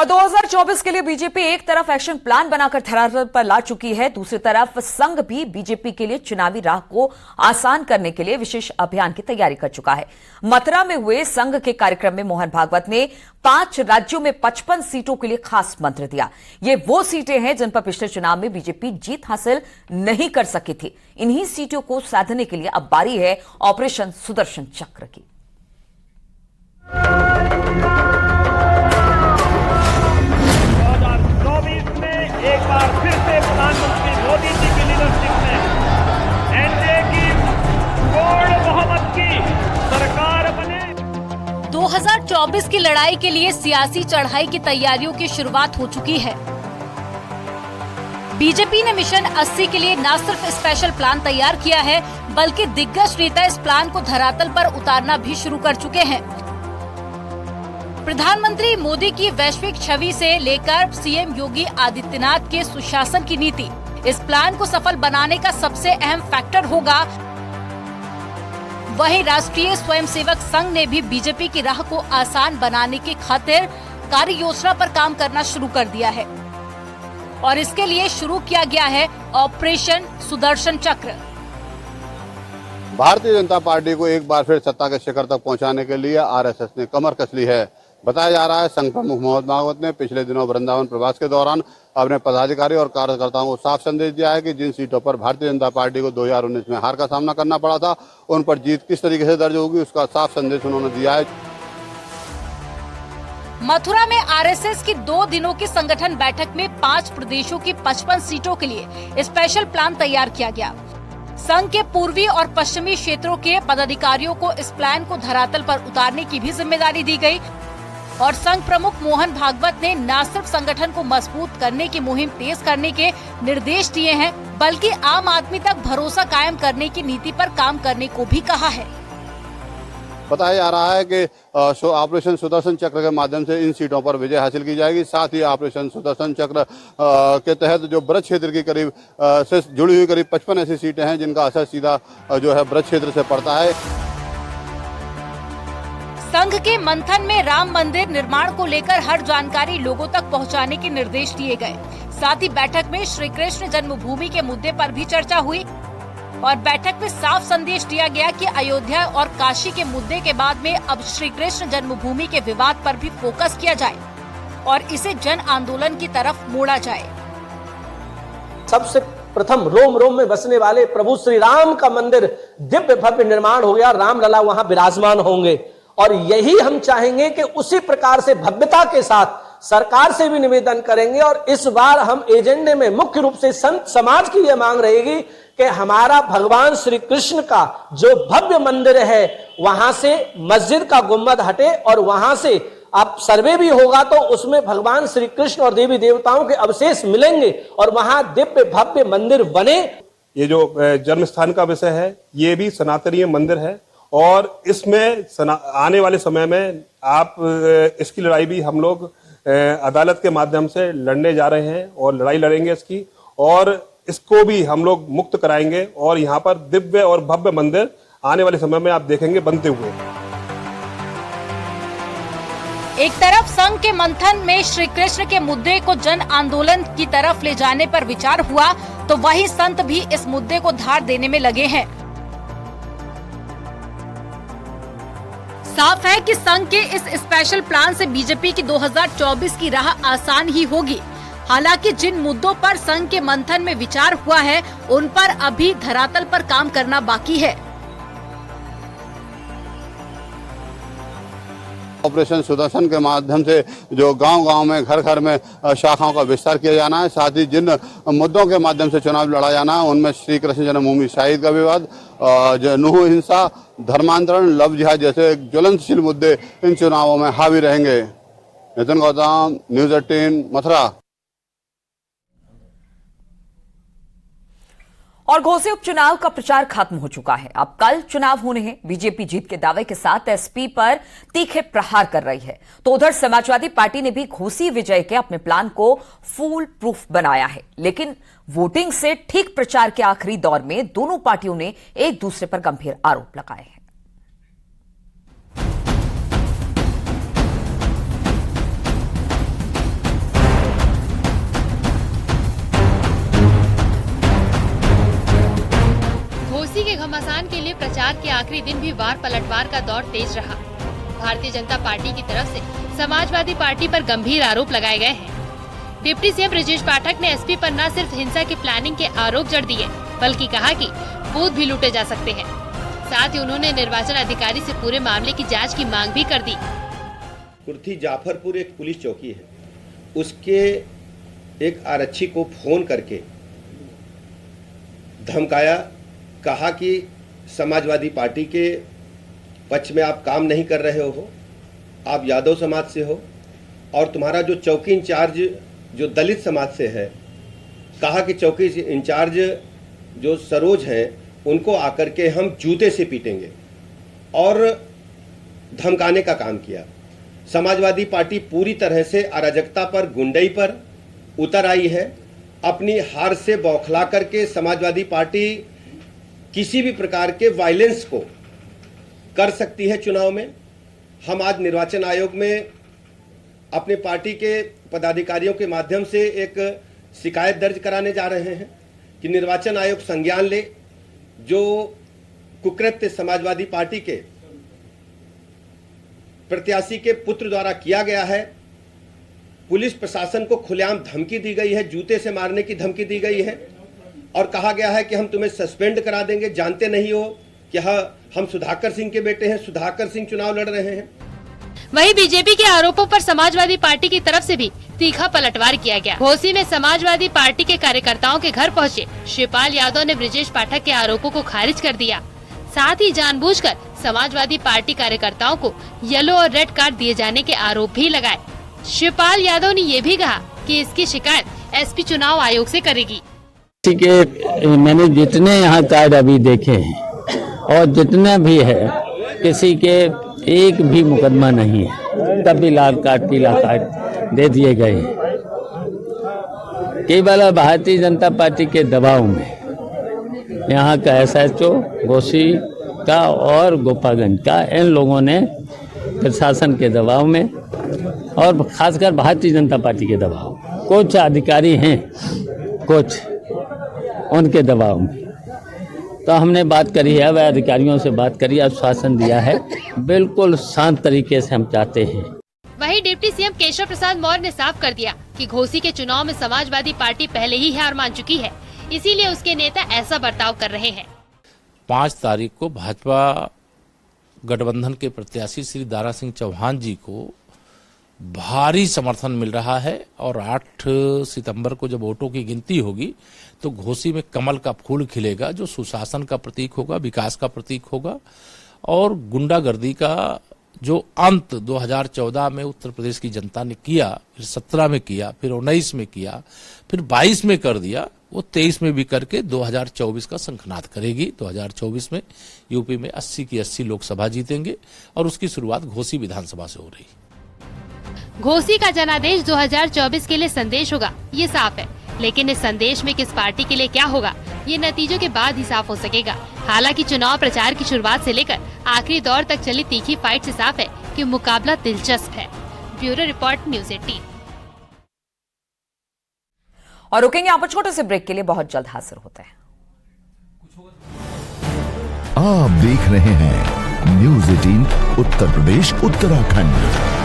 और 2024 के लिए बीजेपी एक तरफ एक्शन प्लान बनाकर धरातल पर ला चुकी है, दूसरी तरफ संघ भी बीजेपी के लिए चुनावी राह को आसान करने के लिए विशेष अभियान की तैयारी कर चुका है। मथुरा में हुए संघ के कार्यक्रम में मोहन भागवत ने 5 राज्यों में 55 सीटों के लिए खास मंत्र दिया। ये वो सीटें हैं जिन पर पिछले चुनाव में बीजेपी जीत हासिल नहीं कर सकी थी। इन्हीं सीटों को साधने के लिए अब बारी है ऑपरेशन सुदर्शन चक्र की। एक बार फिर से प्रधानमंत्री मोदी जी की लीडरशिप में एनडीए की पूर्ण बहुमत की सरकार बने। 2024 की लड़ाई के लिए सियासी चढ़ाई की तैयारियों की शुरुआत हो चुकी है। बीजेपी ने मिशन 80 के लिए न सिर्फ स्पेशल प्लान तैयार किया है, बल्कि दिग्गज नेता इस प्लान को धरातल पर उतारना भी शुरू कर चुके हैं। प्रधानमंत्री मोदी की वैश्विक छवि से लेकर सीएम योगी आदित्यनाथ के सुशासन की नीति इस प्लान को सफल बनाने का सबसे अहम फैक्टर होगा। वहीं राष्ट्रीय स्वयंसेवक संघ ने भी बीजेपी की राह को आसान बनाने की खातिर कार्य योजना पर काम करना शुरू कर दिया है और इसके लिए शुरू किया गया है ऑपरेशन सुदर्शन चक्र। भारतीय जनता पार्टी को एक बार फिर सत्ता के शिखर तक पहुंचाने के लिए आरएसएस ने कमर कस ली है। बताया जा रहा है संघ प्रमुख मोहन भागवत ने पिछले दिनों वृंदावन प्रवास के दौरान अपने पदाधिकारी और कार्यकर्ताओं को साफ संदेश दिया है कि जिन सीटों पर भारतीय जनता पार्टी को 2019 में हार का सामना करना पड़ा था, उन पर जीत किस तरीके से दर्ज होगी, उसका साफ संदेश उन्होंने दिया है। मथुरा में आरएसएस की 2 दिनों की संगठन बैठक में 5 प्रदेशों की 55 सीटों के लिए स्पेशल प्लान तैयार किया गया। संघ के पूर्वी और पश्चिमी क्षेत्रों के पदाधिकारियों को इस प्लान को धरातल पर उतारने की भी जिम्मेदारी दी गई और संघ प्रमुख मोहन भागवत ने न सिर्फ संगठन को मजबूत करने की मुहिम तेज करने के निर्देश दिए हैं, बल्कि आम आदमी तक भरोसा कायम करने की नीति पर काम करने को भी कहा है। बताया जा रहा है कि ऑपरेशन सुदर्शन चक्र के माध्यम से इन सीटों पर विजय हासिल की जाएगी। साथ ही ऑपरेशन सुदर्शन चक्र के तहत जो ब्रज क्षेत्र की करीब से जुड़ी हुई करीब 55 ऐसी सीटें हैं जिनका असर सीधा जो है ब्रज क्षेत्र से पड़ता है। संघ के मंथन में राम मंदिर निर्माण को लेकर हर जानकारी लोगों तक पहुंचाने के निर्देश दिए गए। साथ ही बैठक में श्री कृष्ण जन्मभूमि के मुद्दे पर भी चर्चा हुई और बैठक में साफ संदेश दिया गया कि अयोध्या और काशी के मुद्दे के बाद में अब श्री कृष्ण जन्मभूमि के विवाद पर भी फोकस किया जाए और इसे जन आंदोलन की तरफ मोड़ा जाए। सबसे प्रथम रोम रोम में बसने वाले प्रभु श्री राम का मंदिर दिव्य भव्य निर्माण हो गया, रामलला वहां विराजमान होंगे और यही हम चाहेंगे कि उसी प्रकार से भव्यता के साथ सरकार से भी निवेदन करेंगे और इस बार हम एजेंडे में मुख्य रूप से संत समाज की यह मांग रहेगी कि हमारा भगवान श्री कृष्ण का जो भव्य मंदिर है वहां से मस्जिद का गुंबद हटे और वहां से अब सर्वे भी होगा तो उसमें भगवान श्री कृष्ण और देवी देवताओं के अवशेष मिलेंगे और वहां दिव्य भव्य मंदिर बने। ये जो जन्म स्थान का विषय है ये भी सनातनीय मंदिर है और इसमें आने वाले समय में आप इसकी लड़ाई भी हम लोग अदालत के माध्यम से लड़ने जा रहे हैं और लड़ाई लड़ेंगे इसकी और इसको भी हम लोग मुक्त कराएंगे और यहाँ पर दिव्य और भव्य मंदिर आने वाले समय में आप देखेंगे बनते हुए। एक तरफ संघ के मंथन में श्री कृष्ण के मुद्दे को जन आंदोलन की तरफ ले जाने पर विचार हुआ तो वही संत भी इस मुद्दे को धार देने में लगे हैं। साफ है कि संघ के इस स्पेशल प्लान से बीजेपी की 2024 की राह आसान ही होगी। हालांकि जिन मुद्दों पर संघ के मंथन में विचार हुआ है उन पर अभी धरातल पर काम करना बाकी है। ऑपरेशन सुदर्शन के माध्यम से जो गांव-गांव में घर घर में शाखाओं का विस्तार किया जाना है, साथ ही जिन मुद्दों के माध्यम से चुनाव लड़ा जाना है उनमें श्री कृष्ण जन्मभूमि शहीद का विवाद, नूह हिंसा, धर्मांतरण, लव जिहाद जैसे ज्वलनशील मुद्दे इन चुनावों में हावी रहेंगे। नितिन गौतम, न्यूज़ 18 मथुरा। और घोसी उपचुनाव का प्रचार खत्म हो चुका है। अब कल चुनाव होने हैं। बीजेपी जीत के दावे के साथ एसपी पर तीखे प्रहार कर रही है तो उधर समाजवादी पार्टी ने भी घोसी विजय के अपने प्लान को फूल प्रूफ बनाया है। लेकिन वोटिंग से ठीक प्रचार के आखिरी दौर में दोनों पार्टियों ने एक दूसरे पर गंभीर आरोप लगाए हैं। चुनावी प्रचार के आखिरी दिन भी वार पलटवार का दौर तेज रहा। भारतीय जनता पार्टी की तरफ से समाजवादी पार्टी पर गंभीर आरोप लगाए गए हैं। डिप्टी सीएम ब्रजेश पाठक ने एसपी पर न सिर्फ हिंसा की प्लानिंग के आरोप जड़ दिए, बल्कि कहा कि बूथ भी लूटे जा सकते हैं। साथ ही उन्होंने निर्वाचन अधिकारी से पूरे मामले की जांच की मांग भी कर दी। कुर्थी जाफरपुर एक पुलिस चौकी है, उसके एक आरक्षी को फोन करके धमकाया, कहा कि समाजवादी पार्टी के पक्ष में आप काम नहीं कर रहे हो, आप यादव समाज से हो और तुम्हारा जो चौकी इंचार्ज जो दलित समाज से है, कहा कि चौकी इंचार्ज जो सरोज हैं उनको आकर के हम जूते से पीटेंगे और धमकाने का काम किया। समाजवादी पार्टी पूरी तरह से अराजकता पर, गुंडई पर उतर आई है। अपनी हार से बौखला करके समाजवादी पार्टी किसी भी प्रकार के वायलेंस को कर सकती है चुनाव में। हम आज निर्वाचन आयोग में अपने पार्टी के पदाधिकारियों के माध्यम से एक शिकायत दर्ज कराने जा रहे हैं कि निर्वाचन आयोग संज्ञान ले जो कुकृत्य समाजवादी पार्टी के प्रत्याशी के पुत्र द्वारा किया गया है। पुलिस प्रशासन को खुलेआम धमकी दी गई है, जूते से मारने की धमकी दी गई है और कहा गया है कि हम तुम्हें सस्पेंड करा देंगे। जानते नहीं हो कि हम सुधाकर सिंह के बेटे हैं, सुधाकर सिंह चुनाव लड़ रहे हैं। वहीं बीजेपी के आरोपों पर समाजवादी पार्टी की तरफ से भी तीखा पलटवार किया गया। घोसी में समाजवादी पार्टी के कार्यकर्ताओं के घर पहुंचे शिवपाल यादव ने ब्रजेश पाठक के आरोपों को खारिज कर दिया। साथ ही जानबूझकर समाजवादी पार्टी कार्यकर्ताओं को येलो और रेड कार्ड दिए जाने के आरोप भी लगाए। शिवपाल यादव ने ये भी कहा कि इसकी शिकायत एसपी चुनाव आयोग से करेगी। मैंने जितने यहाँ कार्ड अभी देखे हैं और जितने भी है, किसी के एक भी मुकदमा नहीं है, तभी लाल कार्ड पीला कार्ड दे दिए गए हैं। केवल भारतीय जनता पार्टी के दबाव में यहाँ का एसएचओ घोसी का और गोपागंज का, इन लोगों ने प्रशासन के दबाव में और खासकर भारतीय जनता पार्टी के दबाव, कुछ अधिकारी हैं कुछ उनके दबाव में, तो हमने बात करी है, वह अधिकारियों से बात करी, आश्वासन दिया है, बिल्कुल शांत तरीके से हम चाहते हैं। वहीं डिप्टी सीएम केशव प्रसाद मौर्य ने साफ कर दिया कि घोसी के चुनाव में समाजवादी पार्टी पहले ही हार मान चुकी है, इसीलिए उसके नेता ऐसा बर्ताव कर रहे हैं। 5 तारीख को भाजपा गठबंधन के प्रत्याशी श्री दारा सिंह चौहान जी को भारी समर्थन मिल रहा है और 8 सितंबर को जब वोटों की गिनती होगी तो घोसी में कमल का फूल खिलेगा, जो सुशासन का प्रतीक होगा, विकास का प्रतीक होगा और गुंडागर्दी का जो अंत 2014 में उत्तर प्रदेश की जनता ने किया, फिर 17 में किया, फिर 19 में किया, फिर 22 में कर दिया, वो 23 में भी करके 2024 का शंखनाद करेगी। 2024 में यूपी में 80 की 80 लोकसभा जीतेंगे और उसकी शुरुआत घोसी विधानसभा से हो रही। घोसी का जनादेश 2024 के लिए संदेश होगा, ये साफ है, लेकिन इस संदेश में किस पार्टी के लिए क्या होगा, ये नतीजों के बाद ही साफ हो सकेगा। हालांकि चुनाव प्रचार की शुरुआत से लेकर आखिरी दौर तक चली तीखी फाइट से साफ है कि मुकाबला दिलचस्प है। Bureau report, news 18। और रुकेंगे यहाँ पर छोटे से ब्रेक के लिए, बहुत जल्द हाजिर होते हैं। आप देख रहे हैं न्यूज़ 18 उत्तर प्रदेश उत्तराखंड।